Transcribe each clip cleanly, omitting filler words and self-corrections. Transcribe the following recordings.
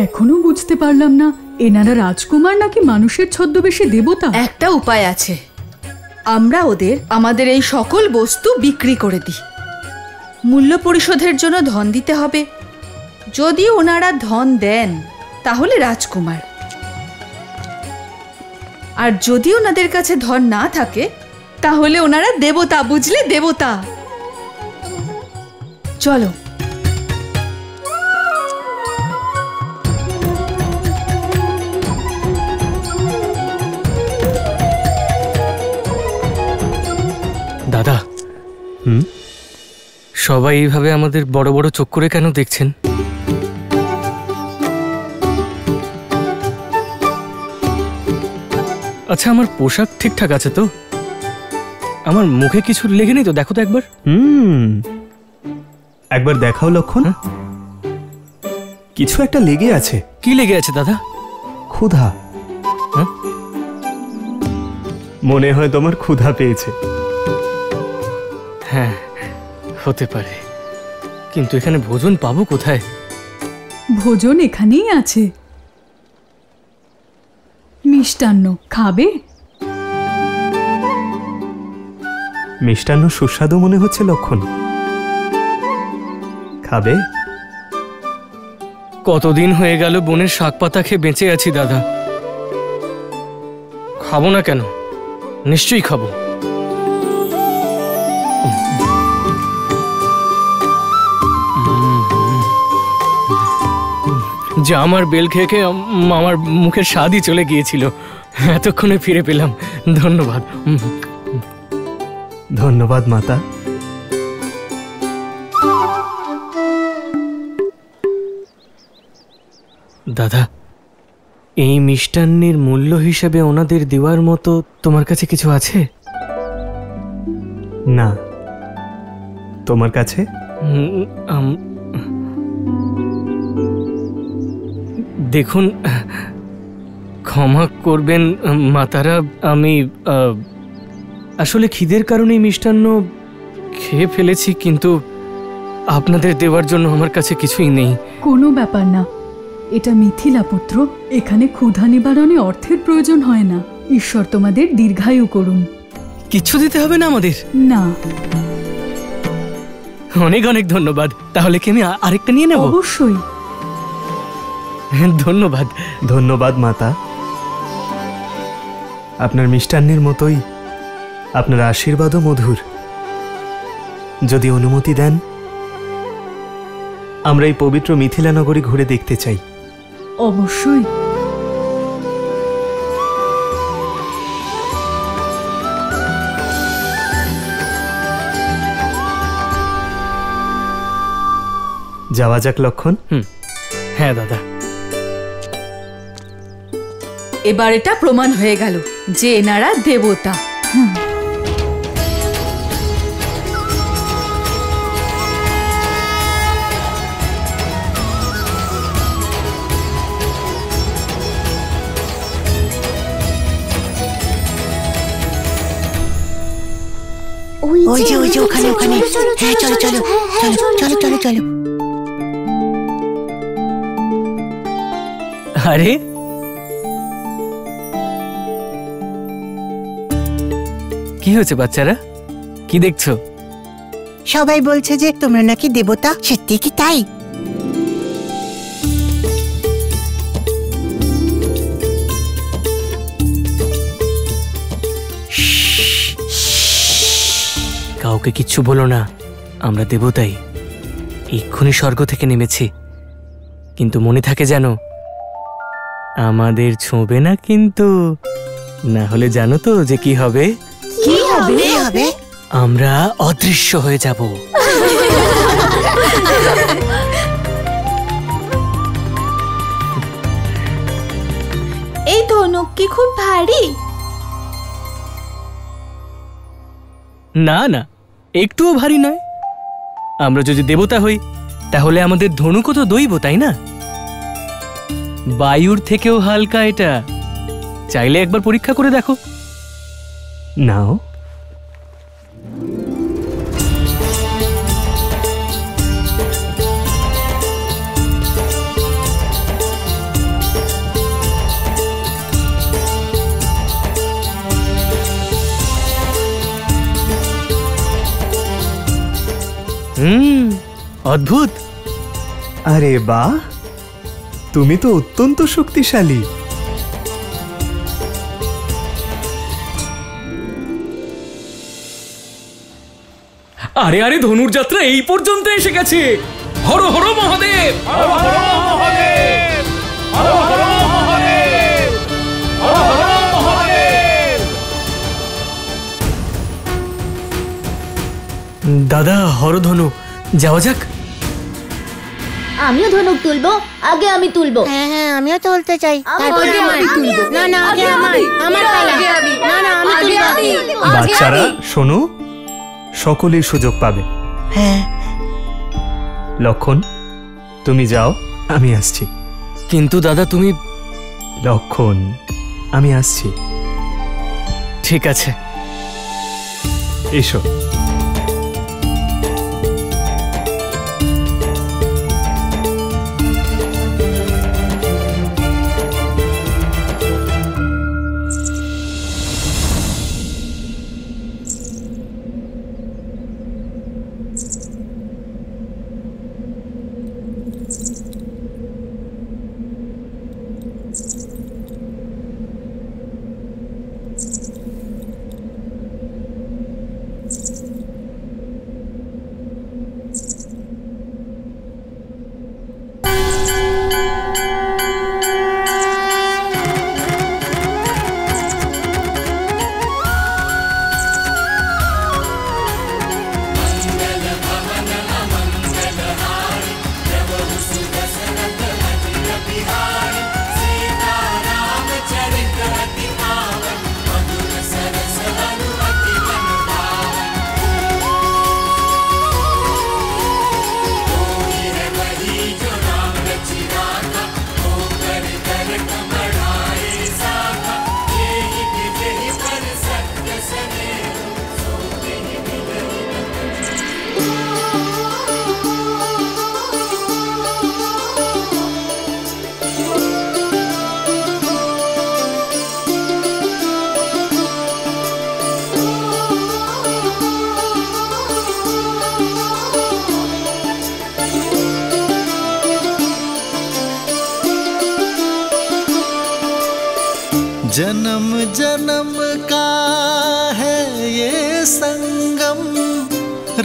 এখনো বুঝতে পারলাম না এনারা রাজকুমার নাকি মানুষের ছদ্মবেশে দেবতা। একটা উপায় আছে, আমরা ওদের আমাদের এই সকল বস্তু বিক্রি করে দিই। মূল্য পরিশোধের জন্য ধন দিতে হবে। যদি ওনারা ধন দেন তাহলে রাজকুমার, আর যদি ওনাদের কাছে ধন না থাকে তাহলে ওনারা দেবতা, বুঝলে, দেবতা। চলো। দাদা, সবাই এইভাবে আমাদের বড় বড় চোখ করে কেন দেখছেন? আচ্ছা, আমার পোশাক ঠিকঠাক আছে তো? আমার মুখে কিছু লেগে নেই তো? দেখো তো একবার। একবার দেখাও লক্ষণ। কিছু একটা লেগে আছে। কি লেগে আছে দাদা? ক্ষুধা। মনে হয় তোমার ক্ষুধা পেয়েছে। হ্যাঁ, হতে পারে, কিন্তু এখানে ভোজন পাবো কোথায়? ভোজন এখানেই আছে। মিষ্টান্ন খাবে? মিষ্টান্ন সুস্বাদু মনে হচ্ছে লক্ষণ, খাবে? কতদিন হয়ে গেল বনের শাক পাতা খেয়ে বেঁচে আছি দাদা, খাবো না কেন? নিশ্চয়ই খাবো। যা আমার বেল খেয়ে খেয়ে আমার মুখের স্বাদই চলে গিয়েছিল, এতক্ষণে ফিরে পেলাম। ধন্যবাদ। ধন্যবাদ মাতা। দাদা, এই মিষ্টান্নের মূল্য হিসেবে ওনাদের দেওয়ার মতো তোমার কাছে কিছু আছে? না। তোমার কাছে? দেখুন, ক্ষমা করবেন মাতারা, আমি আসলে খিদের কারণে মিষ্টান্ন খেয়ে ফেলেছি, কিন্তু আপনাদের দেওয়ার জন্য আমার কাছে কিছুই নেই। কোনো ব্যাপার না, এটা মিথিলা পুত্র, এখানে ক্ষুধা নিবারণে অর্থের প্রয়োজন হয় না। ঈশ্বর তোমাদের দীর্ঘায়ু করুন। কিচ্ছু দিতে হবে না আমাদের? না। অনেক অনেক ধন্যবাদ। তাহলে কি আমি আরেকটা নিয়ে নেব? অবশ্যই। ধন্যবাদ। ধন্যবাদ মাতা। আপনার মিষ্টান্নের মতোই আপনার আশীর্বাদও মধুর। যদি অনুমতি দেন, আমরা এই পবিত্র মিথিলা নগরী ঘুরে দেখতে চাই। অবশ্যই। যাওয়া যাক লক্ষণ। হ্যাঁ দাদা। এবার এটা প্রমাণ হয়ে গেল যে এনারা দেবতা। ওই যে ওখানে ওখানে। হ্যাঁ, চলো চলো চলো চলো চলো চলো। আরে, কি হয়েছে বাচ্চারা? কি দেখছো? সবাই বলছে যে তোমরা নাকি দেবতা, সত্যি কি তাই? কাউকে কিচ্ছু বলো না, আমরা দেবতাই, এক্ষুনি স্বর্গ থেকে নেমেছি। কিন্তু মনে থাকে যেন, আমাদের ছোঁবে না কিন্তু, না হলে জানো তো যে কি হবে? কি হবে? আমরা অদৃশ্য হয়ে যাব। এই ধনুক কি খুব ভারী? না না, একটুও ভারী নয়। আমরা যদি দেবতা হই তাহলে আমাদের ধনুকও তো দৈব, তাই না? বায়ুর থেকেও হালকা এটা। চাইলে একবার পরীক্ষা করে দেখো। নাও। অদ্ভুত। আরে বাহ, তুমি তো অত্যন্ত শক্তিশালী। আরে আরে, ধনুর যাত্রা এই পর্যন্ত এসে গেছে। হর হর মহাদেব, হর হর মহাদেব, হর হর মহাদেব, হর হর মহাদেব। দাদা হরধনু, যাওয়া যাক। আমিও ধনুক তুলবো, আগে আমি তুলবো। হ্যাঁ হ্যাঁ, আমিও তুলতে চাই। তারপরে আগে আমার। আমি তুলবো। না না, আগে আমার পালা। না না, আমি তুলবো। বাচ্চারা শোনো, সকলেই সুযোগ পাবে। হ্যাঁ, লক্ষণ, তুমি যাও, আমি আসছি। কিন্তু দাদা তুমি। লক্ষণ, আমি আসছি। ঠিক আছে। এসো। जन्म जन्म का है ये संगम,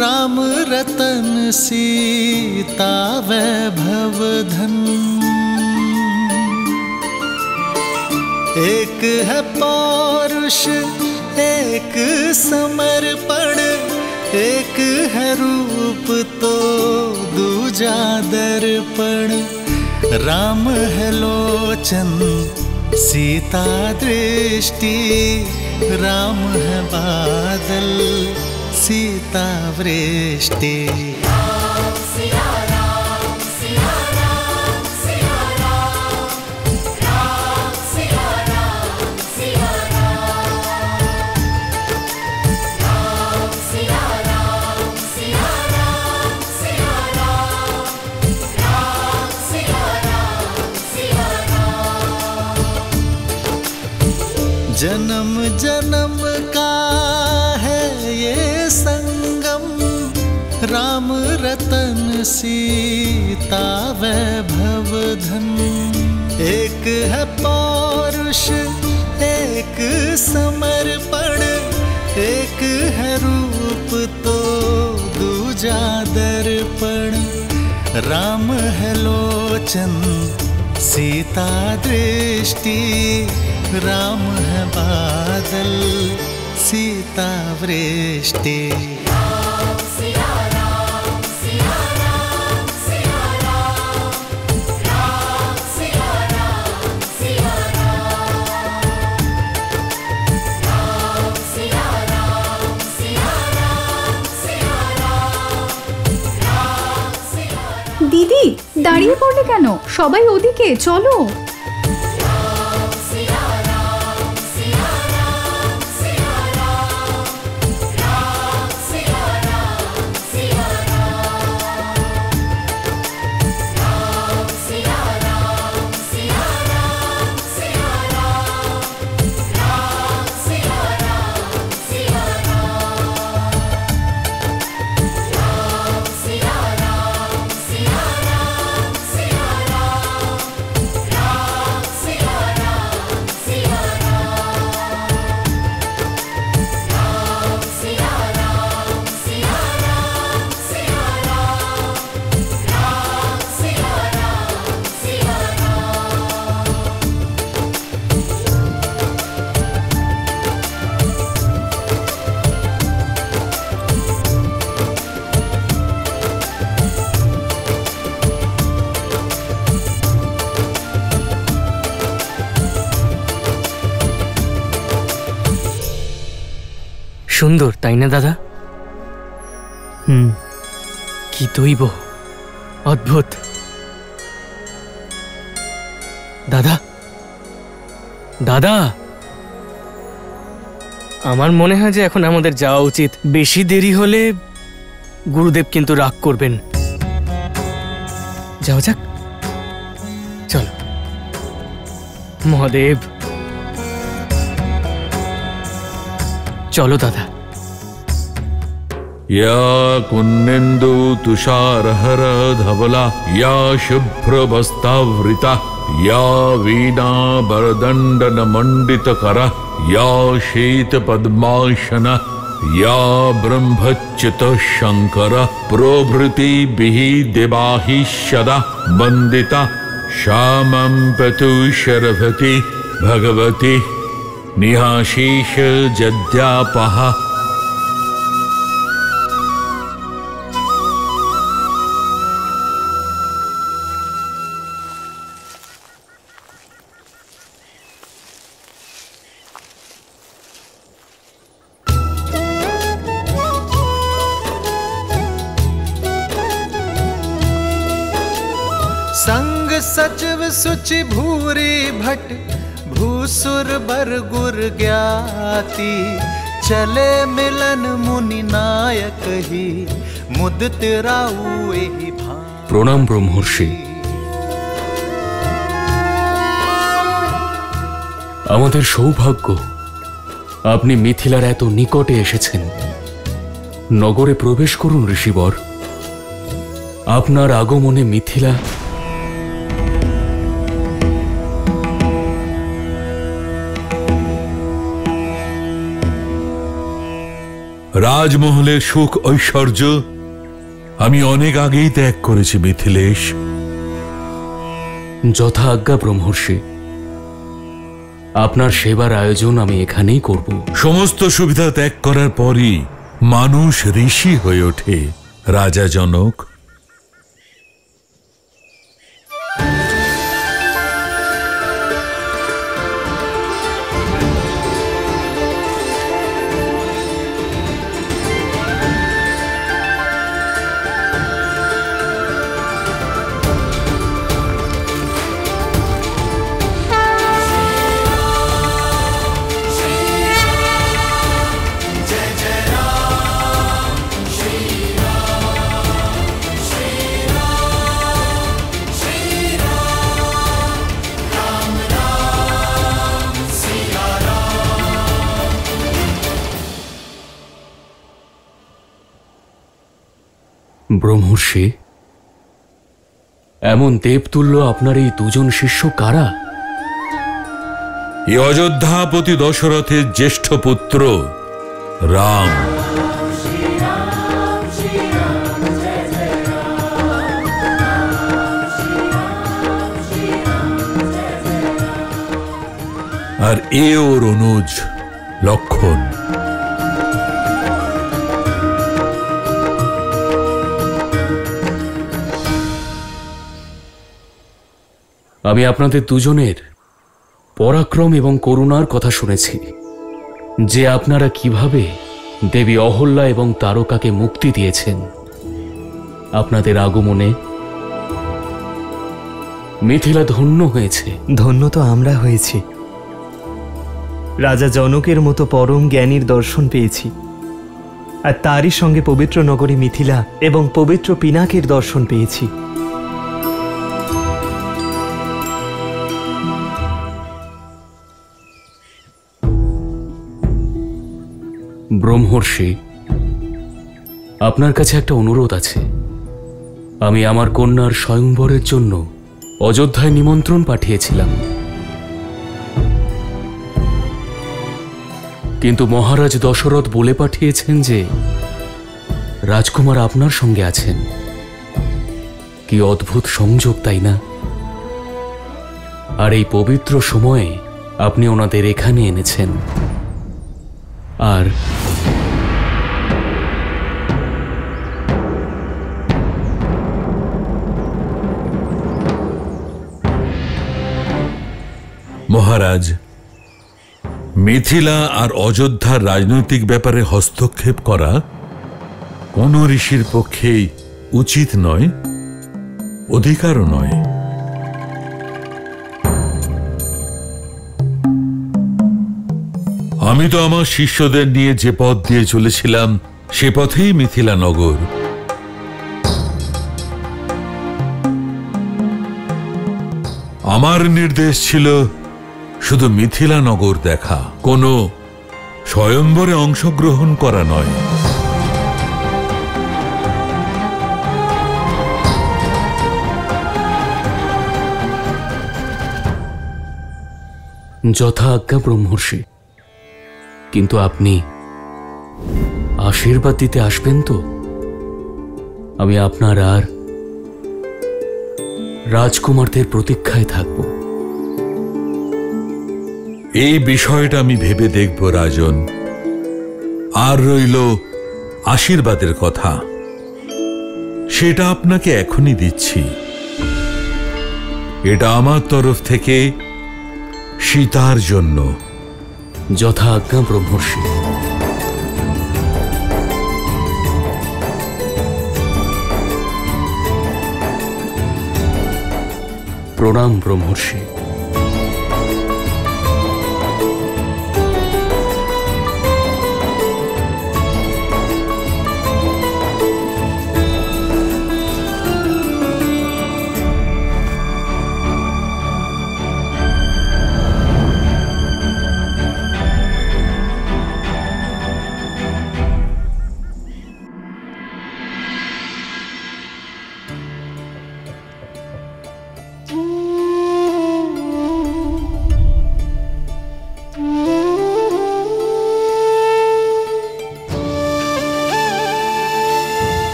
राम रतन सीता वैभव धन। एक है पौरुष, एक समर्पण, एक है रूप तो दूजा दर्पण। राम है लोचन, सीता दृष्टि, राम है बादल, सीता वृष्टि। जन्म जन्म का है ये संगम, राम रतन सीता वैभव धन। एक है पौरुष, एक समर्पण, एक है रूप तो दूजा दर्पण। राम है लोचन, सीता दृष्टि, राम है बादल, सीता वृष्टि। দিদি, দাঁড়িয়ে পড়লে কেন? সবাই ওদিকে চলো। সুন্দর তাই না দাদা? কি দৈব, অদ্ভুত। দাদা, দাদা, আমার মনে হয় যে এখন আমাদের যাওয়া উচিত। বেশি দেরি হলে গুরুদেব কিন্তু রাগ করবেন। যাওয়া যাক, চলো। মহাদেব, চলো দাদা। या कुन्नेन्दु तुषारहर धवला या शुभ्रवस्तावृता या वीणा वरदण्डन मंडितकर या शीत पद्मासन या ब्रह्मच्युत शंकर प्रभृतिभिः देवाहि सदा वन्दिता श्यामं पतुशरभति भगवती निहाशीष जद्यापः। संग सचिव सुचि भूरी भट भूसुर बर गुर ज्ञाति चले मिलन मुनि नायक ही मुदित राउ एहि भांति। प्रणाम ब्रह्मर्षि। আমাদের সৌভাগ্য আপনি মিথিলার এত নিকটে এসেছেন। নগরে প্রবেশ করুন ঋষিবর। আপনার আগমনে মিথিলা রাজমহলের সুখ ঐশ্বর্য আমি অনেক আগেই ত্যাগ করেছি মিথিলেশ। যথা আজ্ঞা ব্রহ্মর্ষি। আপনার সেবার আয়োজন আমি এখানেই করব। সমস্ত সুবিধা ত্যাগ করার পরই মানুষ ঋষি হয়ে ওঠে রাজা জনক। ব্রহ্মর্ষি, এমন দেবতুল্য আপনার এই দুজন শিষ্য কারা? এই অযোধ্যাপতি দশরথের জ্যেষ্ঠ পুত্র রাম। আর এ ওর অনুজ লক্ষণ। আমি আপনাদের দুজনের পরাক্রম এবং করুণার কথা শুনেছি, যে আপনারা কিভাবে দেবী অহল্যা এবং তারকাকে মুক্তি দিয়েছেন। আপনাদের আগমনে মিথিলা ধন্য হয়েছে। ধন্য তো আমরা হয়েছি। রাজা জনকের মতো পরম জ্ঞানীর দর্শন পেয়েছি, আর তারই সঙ্গে পবিত্র নগরী মিথিলা এবং পবিত্র পিনাকের দর্শন পেয়েছি। ব্রহ্মর্ষি, আপনার কাছে একটা অনুরোধ আছে। আমি আমার কন্যার স্বয়ংবরের জন্য অযোধ্যায় নিমন্ত্রণ পাঠিয়েছিলাম, কিন্তু মহারাজ দশরথ বলে পাঠিয়েছেন যে রাজকুমার আপনার সঙ্গে আছেন। কি অদ্ভুত সংযোগ, তাই না? আর এই পবিত্র সময়ে আপনি ওনাদের এখানে এনেছেন। আর মহারাজ, মিথিলা আর অযোধ্যার রাজনৈতিক ব্যাপারে হস্তক্ষেপ করা কোন ঋষির পক্ষেই উচিত নয়, অধিকারও নয়। আমি তো আমার শিষ্যদের নিয়ে যে পথ দিয়ে চলেছিলাম সে পথেই মিথিলা নগর। আমার নির্দেশ ছিল শুধু মিথিলা নগর দেখা, কোনো স্বয়ম্বরে অংশগ্রহণ করা নয়। যথা আজ্ঞা ব্রহ্মর্ষি, কিন্তু আপনি আশীর্বাদ দিতে আসবেন তো? আমি আপনার আর রাজকুমারদের প্রতীক্ষায় থাকব। এই বিষয়টা আমি ভেবে দেখব রাজন। আর রইল আশীর্বাদের কথা, সেটা আপনাকে এখনই দিচ্ছি। এটা আমার তরফ থেকে সীতার জন্য। যথা আজ্ঞা ব্রহ্মর্ষি। প্রণাম ব্রহ্মর্ষি।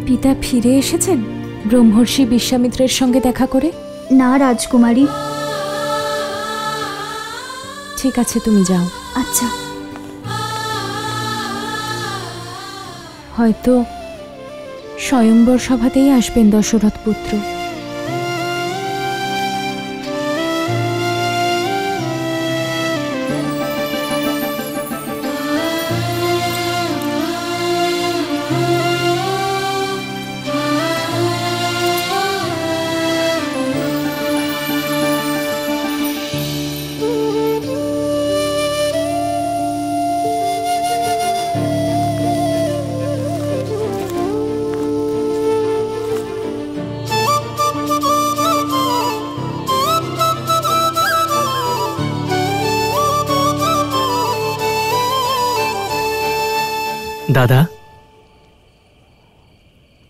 পিতা ফিরে এসেছেন ব্রহ্মর্ষি বিশ্বামিত্রের সঙ্গে দেখা করে? না রাজকুমারী। ঠিক আছে, তুমি যাও। আচ্ছা। হয়তো স্বয়ম্বর সভাতেই আসবেন দশরথ পুত্র। দাদা,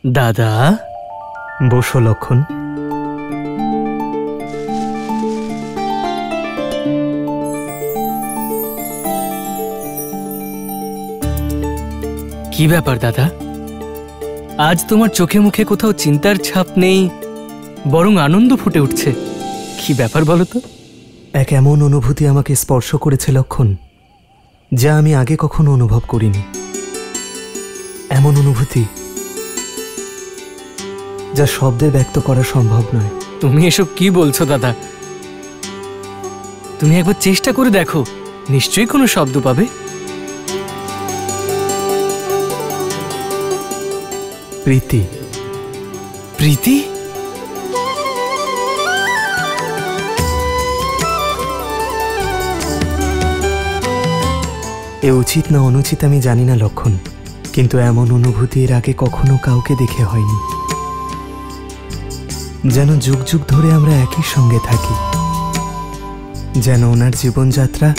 দাদা, বসো লক্ষণ। কি ব্যাপার দাদা? আজ তোমার চোখে মুখে কোথাও চিন্তার ছাপ নেই, বরং আনন্দ ফুটে উঠছে। কি ব্যাপার বলো তো? এক এমন অনুভূতি আমাকে স্পর্শ করেছে লক্ষণ, যা আমি আগে কখনো অনুভব করিনি। এমন অনুভূতি যা শব্দে ব্যক্ত করা সম্ভব নয়। তুমি এসব কি বলছো দাদা? তুমি একবার চেষ্টা করে দেখো, নিশ্চয়ই কোনো শব্দ পাবে। প্রীতি। প্রীতি? এ উচিত না অনুচিত আমি জানি না লক্ষণ, কিন্তু এমন অনুভূতি এর আগে কখনো কাউকে দেখে হয়নি। যেন যুগ যুগ ধরে আমরা একই সঙ্গে থাকি, যেন ওনার জীবনযাত্রা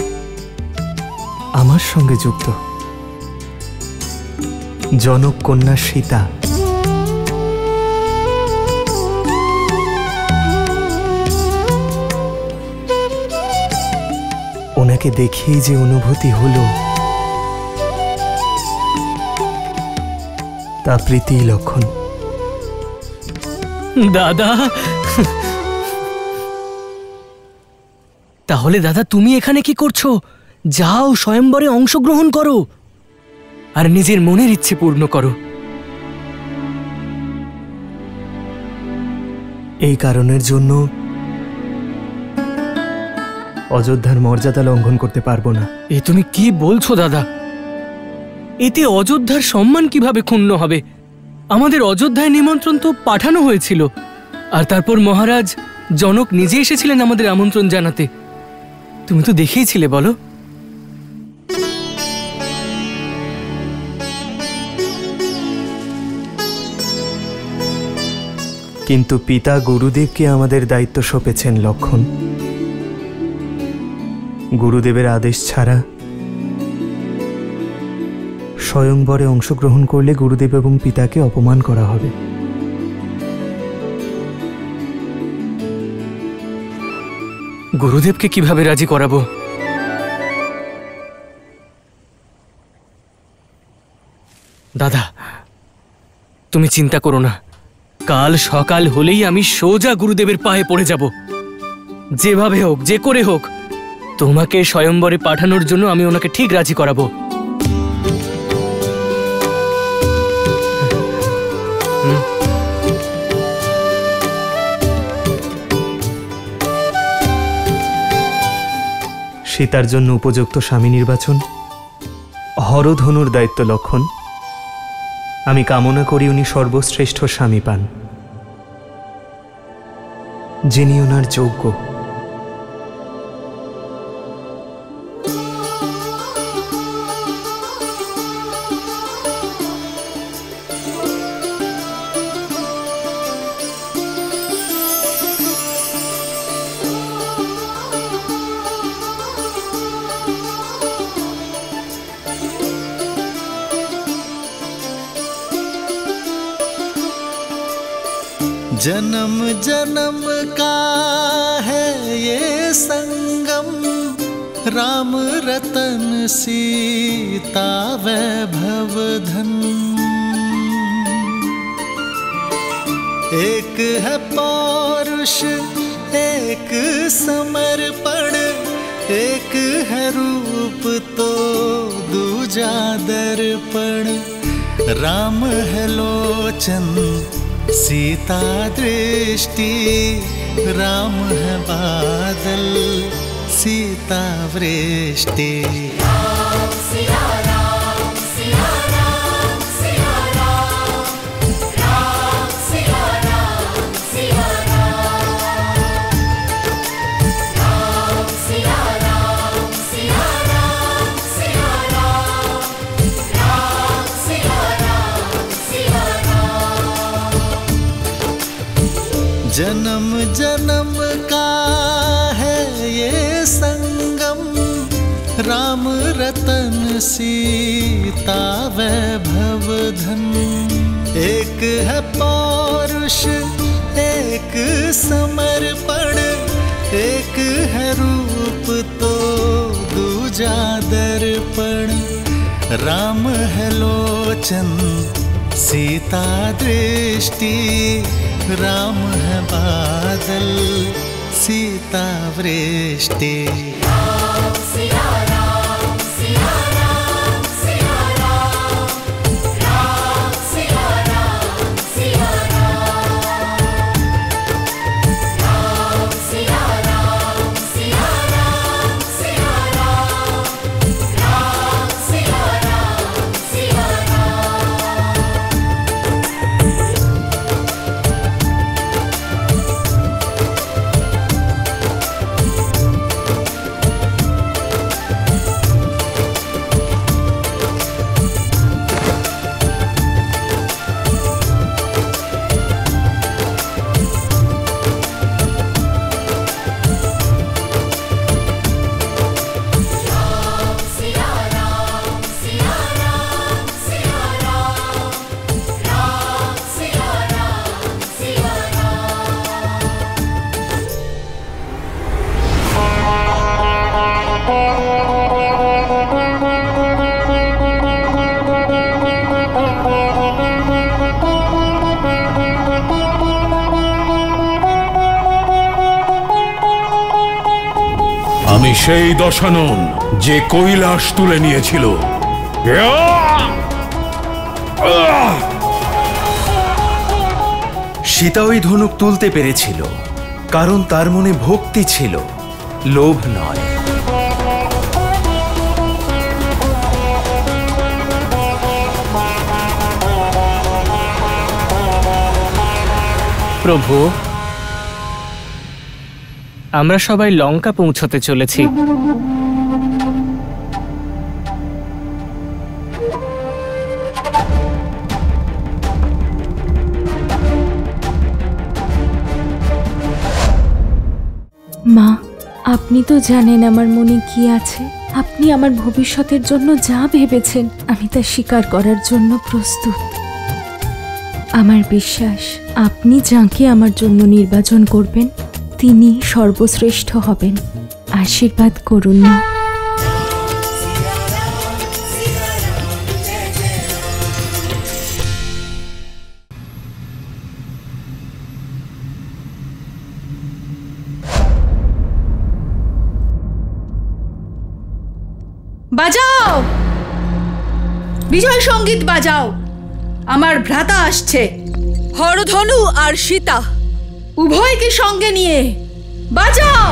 আমার সঙ্গে যুক্ত। জনক কন্যা সীতা, ওনাকে দেখেই যে অনুভূতি হলো তা প্রীতি লক্ষণ। দাদা, তাহলে দাদা তুমি এখানে কি করছো? যাও স্বয়ম্বরে অংশগ্রহণ করো আর নিজের মনের ইচ্ছে পূর্ণ করো। এই কারণের জন্য অযোধ্যার মর্যাদা লঙ্ঘন করতে পারবো না। এ তুমি কি বলছো দাদা? এতে অযোধ্যার সম্মান কিভাবে ক্ষুণ্ণ হবে? আমাদের অযোধ্যায় নিমন্ত্রণ তো পাঠানো হয়েছিল, আর তারপর মহারাজ জনক নিজে এসেছিলেন আমাদের আমন্ত্রণ জানাতে। তুমি তো দেখেইছিলে, বলো। কিন্তু পিতা গুরুদেবকে আমাদের দায়িত্ব সঁপেছেন লক্ষণ। গুরুদেবের আদেশ ছাড়া স্বয়ংবরে অংশগ্রহণ করলে গুরুদেব এবং পিতাকে অপমান করা হবে। গুরুদেবকে কিভাবে রাজি করাবো? দাদা তুমি চিন্তা করো না, কাল সকাল হলেই আমি সোজা গুরুদেবের পায়ে পড়ে যাব। যেভাবে হোক, যে করে হোক, তোমাকে স্বয়ম্বরে পাঠানোর জন্য আমি ওনাকে ঠিক রাজি করাবো। সীতার জন্য উপযুক্ত স্বামী নির্বাচন হরধনুর দায়িত্ব লক্ষণ। আমি কামনা করি উনি সর্বশ্রেষ্ঠ স্বামী পান, যিনি ওনার যোগ্য। जन्म जन्म का है ये संगम, राम रतन सीता वैभव धन। एक है पौरुष एक समर्पण, एक है रूप तो दूजा दर्पण। राम है लोचन सीता दृष्टि, राम है बादल सीता वृष्टि। जन्म जन्म का है ये संगम, राम रतन सीता वैभव धन। एक है पौरुष एक समर्पण, एक है रूप तो दूजा दर्पण। राम है लोचन सीता दृष्टि, राम है बादल सीता वृष्टि। আমি সেই দশানন যে কৈলাস তুলে নিয়েছিল। সীতা ওই ধনুক তুলতে পেরেছিল কারণ তার মনে ভক্তি ছিল, লোভ নয়। প্রভু, আমরা সবাই লঙ্কা পৌঁছতে চলেছি। মা, আপনি তো জানেন আমার মনে কি আছে। আপনি আমার ভবিষ্যতের জন্য যা ভেবেছেন আমি তা স্বীকার করার জন্য প্রস্তুত। আমার বিশ্বাস আপনি যাকে আমার জন্য নির্বাচন করবেন তিনি সর্বশ্রেষ্ঠ হবেন। আশীর্বাদ করুন না। বাজাও, বিজয় সঙ্গীত বাজাও। আমার ভ্রাতা আসছে, হরধনু আর সীতা উভয়কে সঙ্গে নিয়ে বাজাও।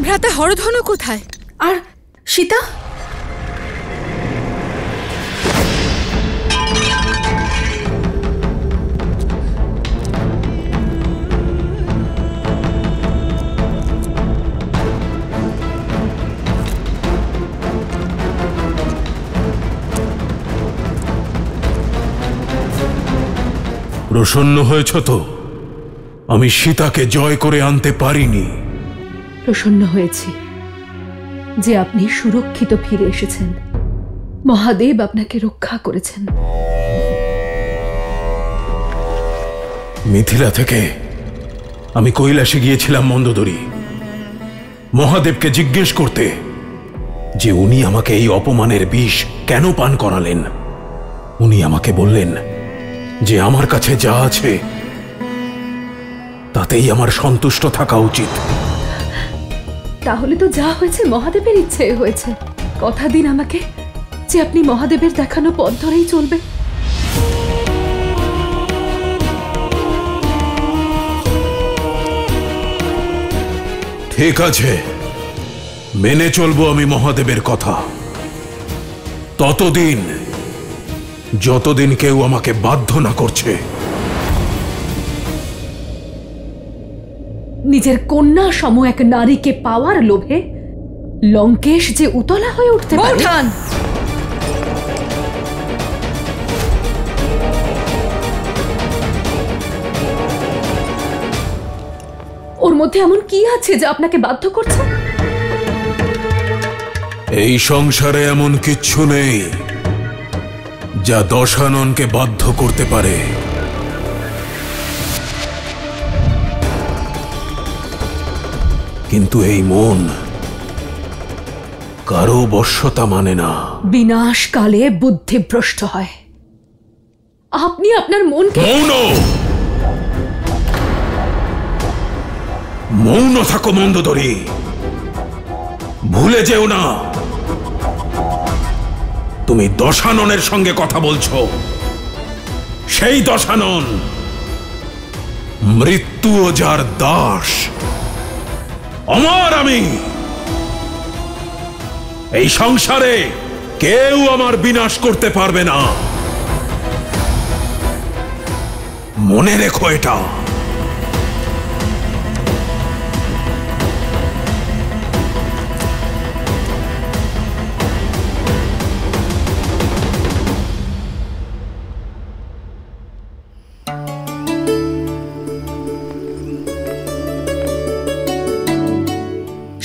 ভ্রাতা হরধনু কোথায়? আর সীতা? প্রসন্ন হয়েছ তো? আমি সীতাকে জয় করে আনতে পারিনি। প্রসন্ন হয়েছি যে আপনি সুরক্ষিত ফিরে এসেছেন। মহাদেব আপনাকে রক্ষা করেছেন। মিথিলা থেকে আমি কৈলাসে গিয়েছিলাম মন্দোদরী, মহাদেবকে জিজ্ঞেস করতে যে উনি আমাকে এই অপমানের বিষ কেন পান করালেন। উনি আমাকে বললেন যে আমার কাছে যা আছে তাতেই আমার সন্তুষ্ট থাকা উচিত। তাহলে তো যা হয়েছে মহাদেবের ইচ্ছে হয়েছে। কথা দিন আমাকে যে আপনি মহাদেবের দেখানো পথ ধরেই চলবে। ঠিক আছে, মেনে চলবো আমি মহাদেবের কথা, ততদিন যতদিন কেউ আমাকে বাধ্য না করছে। নিজের কন্যা সম এক নারীকে পাওয়ার লোভে লঙ্কেশ যে উতলা হয়ে উঠতে পারে। ওর মধ্যে এমন কি আছে যা আপনাকে বাধ্য করছে? এই সংসারে এমন কিচ্ছু নেই যা দশাননকে বাধ্য করতে পারে। কিন্তু এই মন কারো বশ্যতা মানে না। বিনাশকালে বুদ্ধিভ্রষ্ট হয়। আপনি আপনার মনকে মৌন থাকো মন্দোদরী। ভুলে যেও না তুমি দশাননের সঙ্গে কথা বলছো। সেই দশানন মৃত্যু ও যার দাস। অমর আমি। এই সংসারে কেউ আমার বিনাশ করতে পারবে না। মনে রেখো এটা।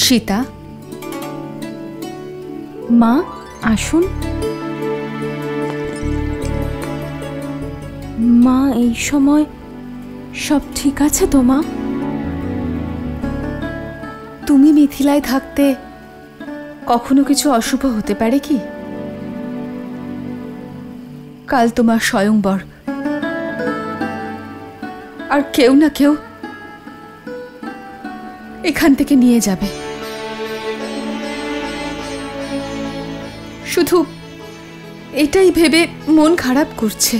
সীতা, মা আসুন। মা এই সময় সব ঠিক আছে তো মা? তুমি মিথিলায় থাকতে কখনো কিছু অশুভ হতে পারে কি? কাল তোমার স্বয়ংবর, আর কেউ না কেউ এখান থেকে নিয়ে যাবে। শুধু এটাই ভেবে মন খারাপ করছে।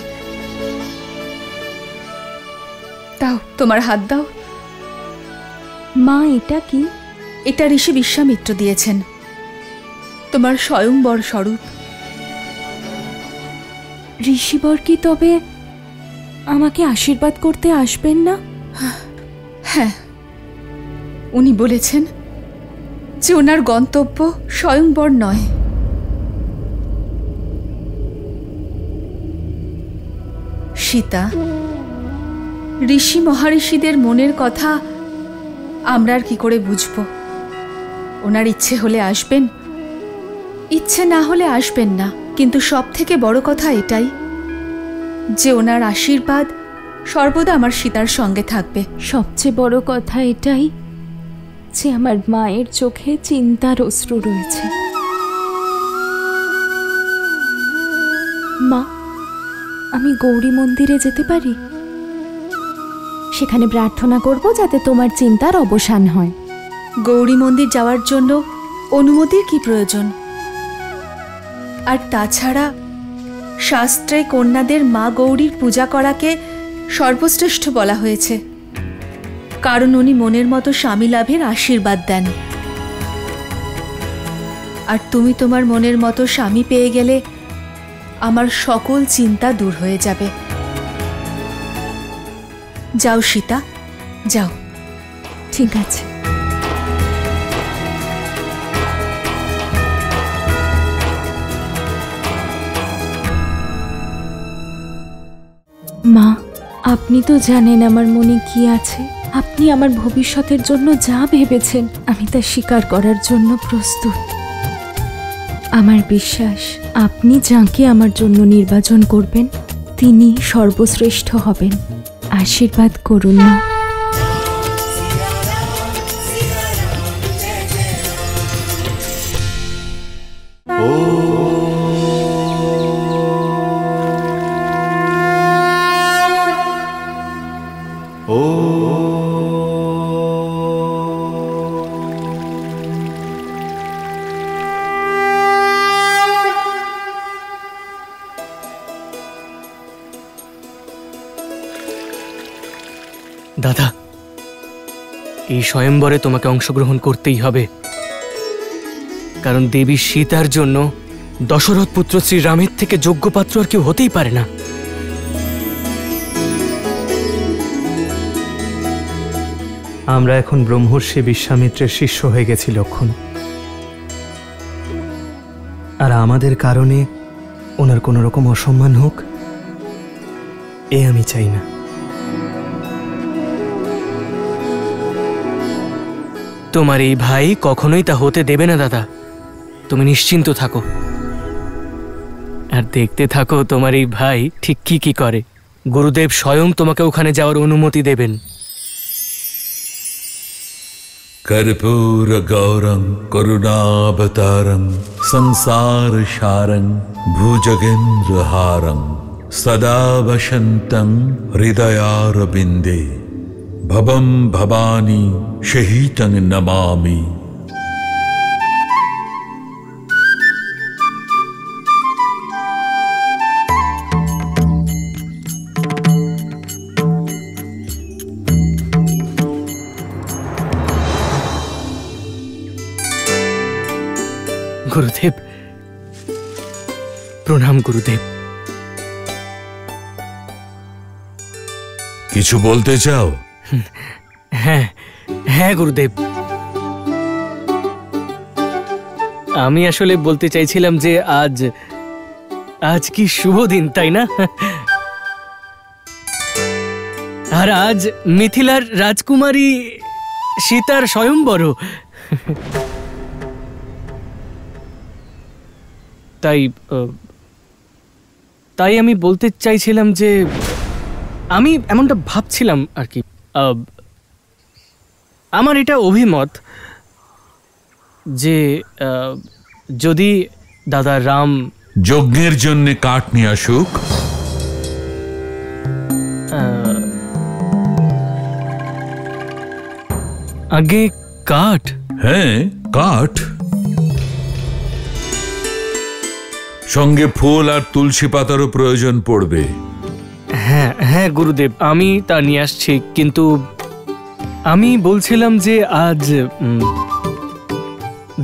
দাও, তোমার হাত দাও। মা এটা কি? এটা ঋষি বিশ্বামিত্র দিয়েছেন, তোমার স্বয়ংবর স্বরূপ। ঋষিবর কি তবে আমাকে আশীর্বাদ করতে আসবেন না? হ্যাঁ, উনি বলেছেন যে ওনার গন্তব্য স্বয়ংবর নয়। সীতা, ঋষি মহারিষিদের মনের কথা আমরা আর কি করে বুঝব? ওনার ইচ্ছে হলে আসবেন, ইচ্ছে না হলে আসবেন না, কিন্তু সব থেকে বড় কথা এটাই যে ওনার আশীর্বাদ সর্বদা আমার সীতার সঙ্গে থাকবে। সবচেয়ে বড় কথা এটাই যে আমার মায়ের চোখে চিন্তার অশ্রু রয়েছে। মা, আমি গৌরী মন্দিরে যেতে পারি? সেখানে প্রার্থনা করব যাতে তোমার চিন্তার অবসান হয়। গৌরী মন্দির যাওয়ার জন্য অনুমতির কি প্রয়োজন? আর তাছাড়া শাস্ত্রে কন্যাদের মা গৌরীর পূজা করাকে সর্বশ্রেষ্ঠ বলা হয়েছে, কারণ উনি মনের মতো স্বামী লাভের আশীর্বাদ দেন। আর তুমি তোমার মনের মতো স্বামী পেয়ে গেলে আমার সকল চিন্তা দূর হয়ে যাবে। যাও সীতা, যাও। ঠিক আছে। মা, আপনি তো জানেন আমার মনে কি আছে। আপনি আমার ভবিষ্যতের জন্য যা ভেবেছেন আমি তা স্বীকার করার জন্য প্রস্তুত। আমার বিশ্বাস আপনি যাকে আমার জন্য নির্বাচন করবেন তিনি সর্বশ্রেষ্ঠ হবেন। আশীর্বাদ করুন না। দাদা, এই স্বয়ংবরে তোমাকে অংশগ্রহণ করতেই হবে, কারণ দেবী সীতার জন্য দশরথ পুত্র শ্রীরামের থেকে যোগ্য পাত্র আর কেউ হতেই পারে না। আমরা এখন ব্রহ্মর্ষি বিশ্বামিত্রের শিষ্য হয়ে গেছি লক্ষণ, আর আমাদের কারণে ওনার কোনো রকম অসম্মান হোক এ আমি চাই না। তোমার এই ভাই কখনোই তা হতে দেবে না দাদা, তুমি নিশ্চিন্ত থাকো আর দেখতে থাকো তোমার এই ভাই ঠিক কি কি করে। গুরুদেব স্বয়ং তোমাকে ওখানে যাওয়ার অনুমতি দেবেন। कर्पूर गौरं करुणावतारं संसार सारं भुजगेन्द्र हारं सदा वसन्तं हृदयारविन्दे भवं भवानी शहीतं नमामि। গুরুদেব প্রণাম। গুরুদেব, কিছু বলতে চাও? হ্যাঁ হ্যাঁ গুরুদেব, আমি আসলে বলতে চাইছিলাম যে আজ কি শুভ দিন, তাই না? আর আজ মিথিলার রাজকুমারী সীতার স্বয়ংবর। তাই আমি বলতে চাইছিলাম যে আমি এমনটা ভাবছিলাম আর কি। আমার এটা অভিমত যে যদি দাদা রাম যজ্ঞের জন্য কাঠ নিয়ে আসুক। আগে কাঠ? হ্যাঁ, কাঠ, সঙ্গে ফুল আর তুলসী পাতারও প্রয়োজন পড়বে। হ্যাঁ হ্যাঁ গুরুদেব, আমি তা নিয়ে আসছি, কিন্তু আমি বলছিলাম যে আজ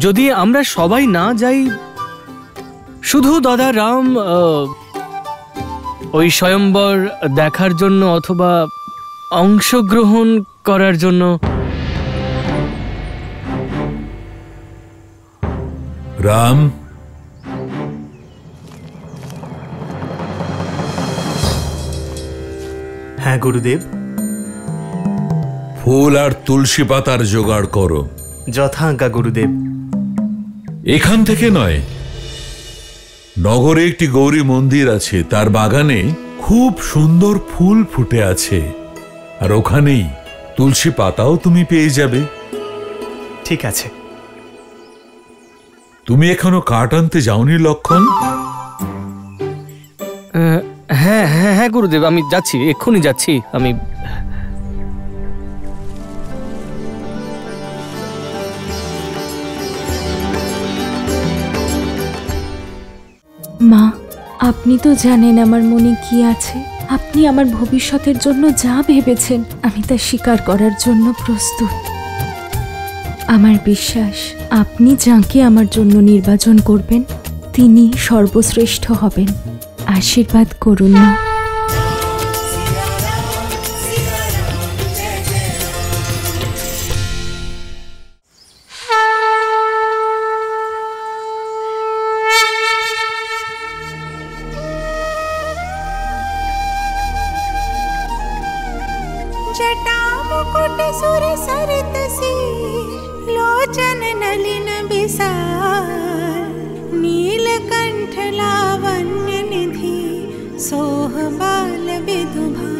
যদি আমরা সবাই না যাই, শুধু দাদা রাম ওই স্বয়ম্বর দেখার জন্য অথবা অংশগ্রহণ করার জন্য। রাম, হ্যাঁ গুরুদেব। ফুল আর তুলসী পাতার জোগাড় করো। যথাজ্ঞা গুরুদেব। এখান থেকে নয়, নগরে একটি গৌরী মন্দির আছে, তার বাগানে খুব সুন্দর ফুল ফুটে আছে, আর ওখানেই তুলসী পাতাও তুমি পেয়ে যাবে। ঠিক আছে। তুমি এখনো কাঠ আনতে যাওনি লক্ষণ? হ্যাঁ হ্যাঁ হ্যাঁ গুরুদেব, আমি যাচ্ছি, এক্ষুনি যাচ্ছি আমি। মা, আপনি তো জানেন আমার মনে কি আছে। আপনি আমার ভবিষ্যতের জন্য যা ভেবেছেন আমি তা স্বীকার করার জন্য প্রস্তুত। আমার বিশ্বাস আপনি যাকে আমার জন্য নির্বাচন করবেন তিনি সর্বশ্রেষ্ঠ হবেন। আশীর্বাদ করুন না। जटा मुकुट सुर सरित सी लोचन नलिन बिसार नीलकंठ लावण्य निधि सोह बाल विदुभार।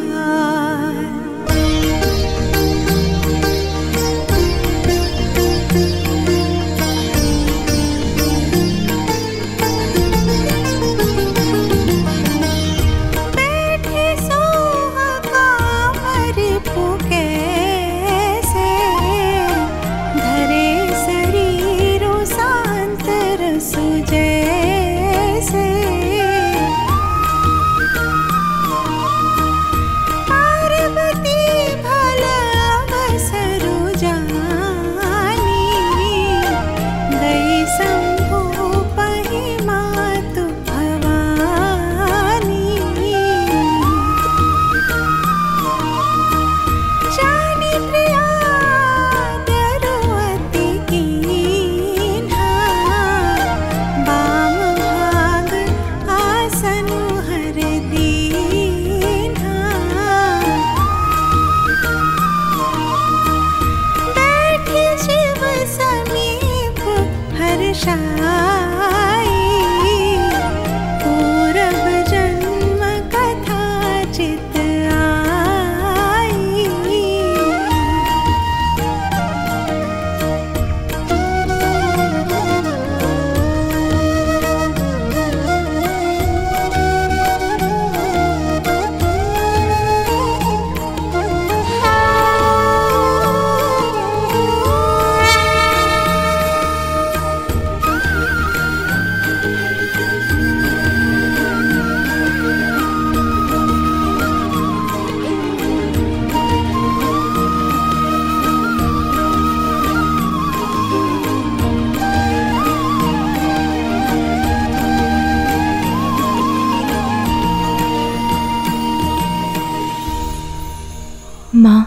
মা,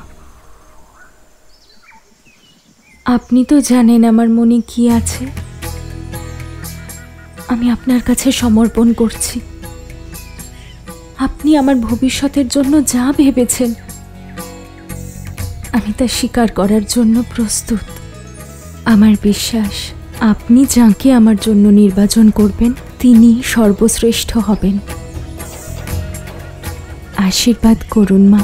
আপনি তো জানেন আমার মনে কি আছে। আমি আপনার কাছে সমর্পণ করছি। আপনি আমার ভবিষ্যতের জন্য যা ভেবেছেন আমি তা স্বীকার করার জন্য প্রস্তুত। আমার বিশ্বাস আপনি যাকে আমার জন্য নির্বাচন করবেন তিনি সর্বশ্রেষ্ঠ হবেন। আশীর্বাদ করুন মা।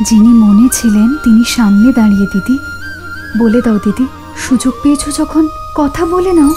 যিনি মনে ছিলেন তিনি সামনে দাঁড়িয়ে। দিদি, বলে দাও দিদি, সুযোগ পেয়েছো যখন কথা বলে নাও।